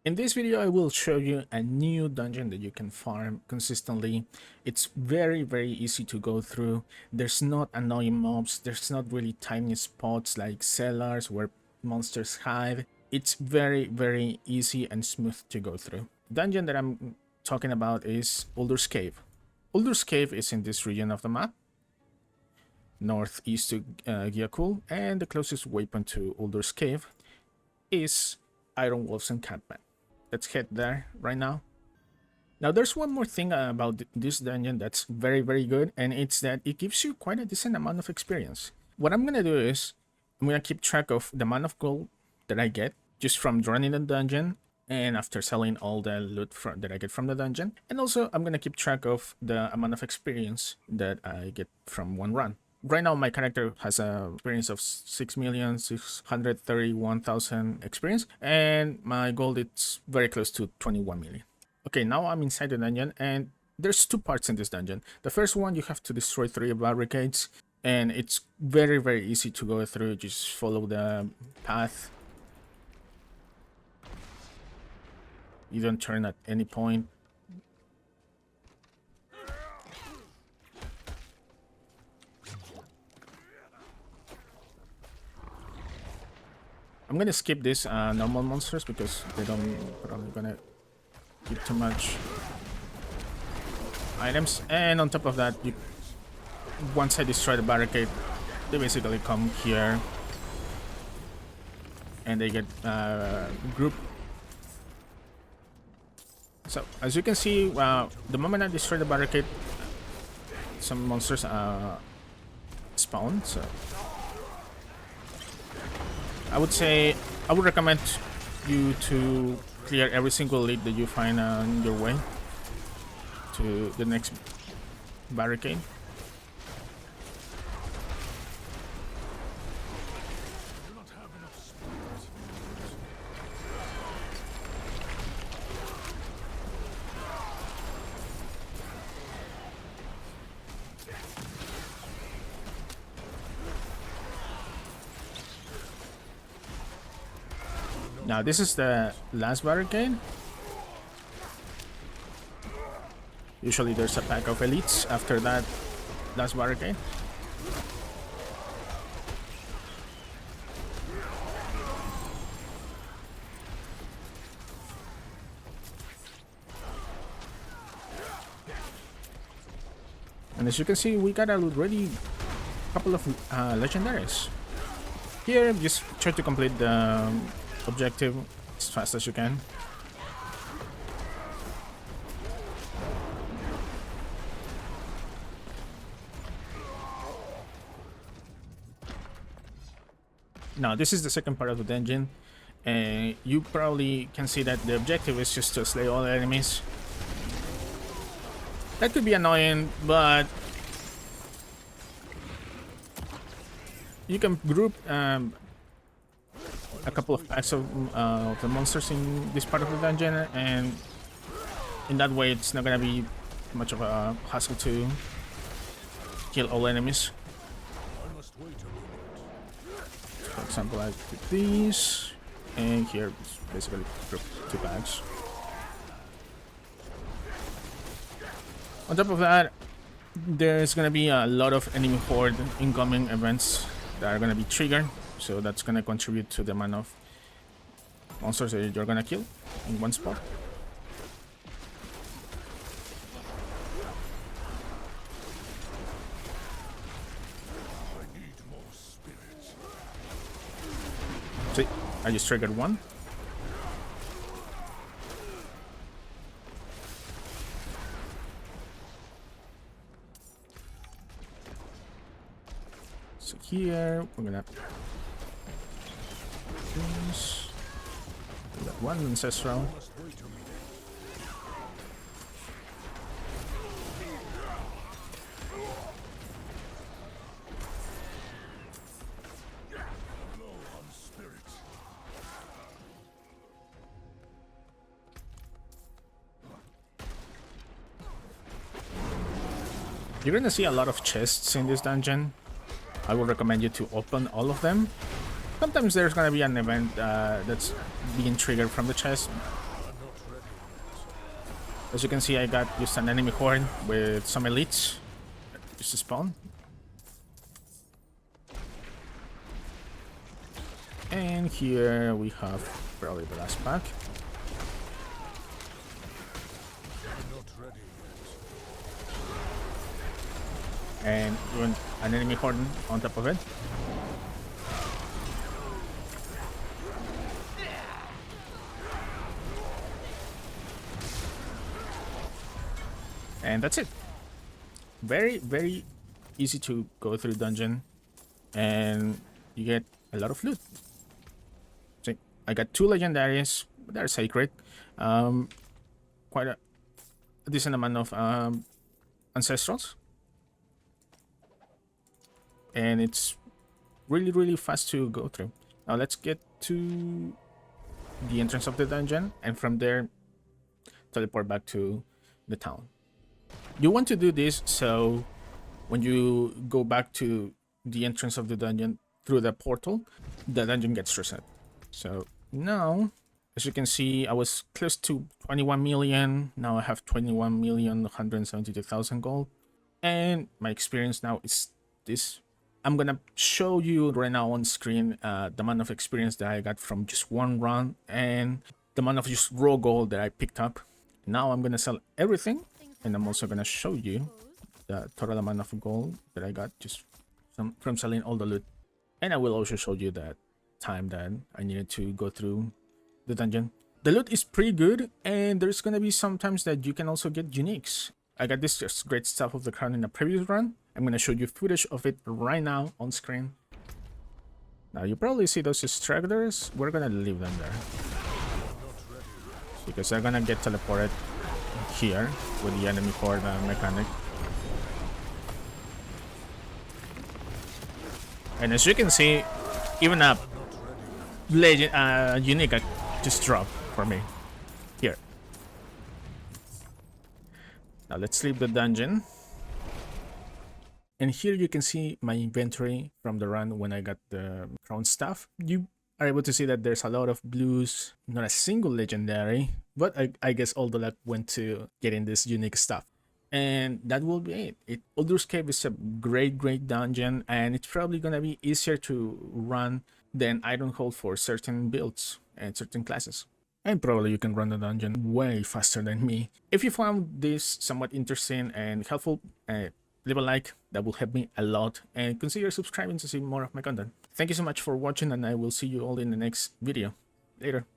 In this video, I will show you a new dungeon that you can farm consistently. It's very easy to go through. There's not annoying mobs. There's not really tiny spots like cellars where monsters hide. It's very easy and smooth to go through. The dungeon that I'm talking about is Uldur's Cave. Uldur's Cave is in this region of the map, northeast to Gyakul, and the closest waypoint to Uldur's Cave is Iron Wolf's encampment. Let's head there right now. Now, there's one more thing about this dungeon that's very good, and it's that it gives you quite a decent amount of experience. What I'm gonna do is, I'm gonna keep track of the amount of gold that I get just from running the dungeon, and after selling all the loot that I get from the dungeon. And also, I'm gonna keep track of the amount of experience that I get from one run. Right now, my character has a experience of 6,631,000 experience, and my gold is very close to 21 million. Okay, now I'm inside the dungeon, and there's two parts in this dungeon. The first one, you have to destroy 3 barricades, and it's very easy to go through. Just follow the path. You don't turn at any point. I'm gonna skip these normal monsters because they don't probably gonna give too much items. And on top of that, once I destroy the barricade, they basically come here and they get grouped. So as you can see, the moment I destroy the barricade, some monsters spawn. So I would recommend you to clear every single lead that you find on your way to the next barricade. Now this is the last barricade. Usually there's a pack of elites after that last barricade. And as you can see, we got already a couple of legendaries. Here, just try to complete the objective as fast as you can. Now this is the second part of the dungeon, and you probably can see that the objective is just to slay all enemies. That could be annoying, but you can group a couple of packs of the monsters in this part of the dungeon, and in that way it's not gonna be much of a hassle to kill all enemies. For example, I did these, and here it's basically group 2 packs. On top of that, there's gonna be a lot of enemy horde incoming events that are gonna be triggered. So that's gonna contribute to the amount of monsters that you're gonna kill in one spot. See, I just triggered one. So here we're gonna we got one ancestral. You're gonna see a lot of chests in this dungeon. I would recommend you to open all of them. Sometimes there's gonna be an event that's being triggered from the chest, As you can see, I got just an enemy horde with some elites just to spawn. And here we have probably the last pack. And even an enemy horde on top of it. And that's it. Very, very easy to go through dungeon, and you get a lot of loot. So I got 2 legendaries that are sacred, quite a decent amount of ancestrals, and it's really, really fast to go through. Now let's get to the entrance of the dungeon, and from there teleport back to the town. You want to do this so when you go back to the entrance of the dungeon through the portal, the dungeon gets reset. So now, as you can see, I was close to 21 million. Now I have 21,172,000 gold. And my experience now is this. I'm gonna show you right now on screen the amount of experience that I got from just one run and the amount of just raw gold that I picked up. Now I'm gonna sell everything, and I'm also gonna show you the total amount of gold that I got just from selling all the loot. And I will also show you that time that I needed to go through the dungeon. The loot is pretty good, and there's gonna be some times that you can also get uniques. I got this just great stuff of the crown in a previous run. I'm gonna show you footage of it right now on screen. Now you probably see those stragglers. We're gonna leave them there because they're gonna get teleported here with the enemy horde mechanic. And as you can see, even a legend unique just dropped for me here. Now let's leave the dungeon. And here you can see my inventory from the run when I got the crown staff. You are able to see that there's a lot of blues, not a single legendary, but I guess all the luck went to getting this unique stuff. And that will be it. Uldur's Cave is a great dungeon, and it's probably gonna be easier to run than Ironhold for certain builds and certain classes. And probably you can run the dungeon way faster than me. If you found this somewhat interesting and helpful, leave a like. That will help me a lot, and consider subscribing to see more of my content. Thank you so much for watching, and I will see you all in the next video. Later.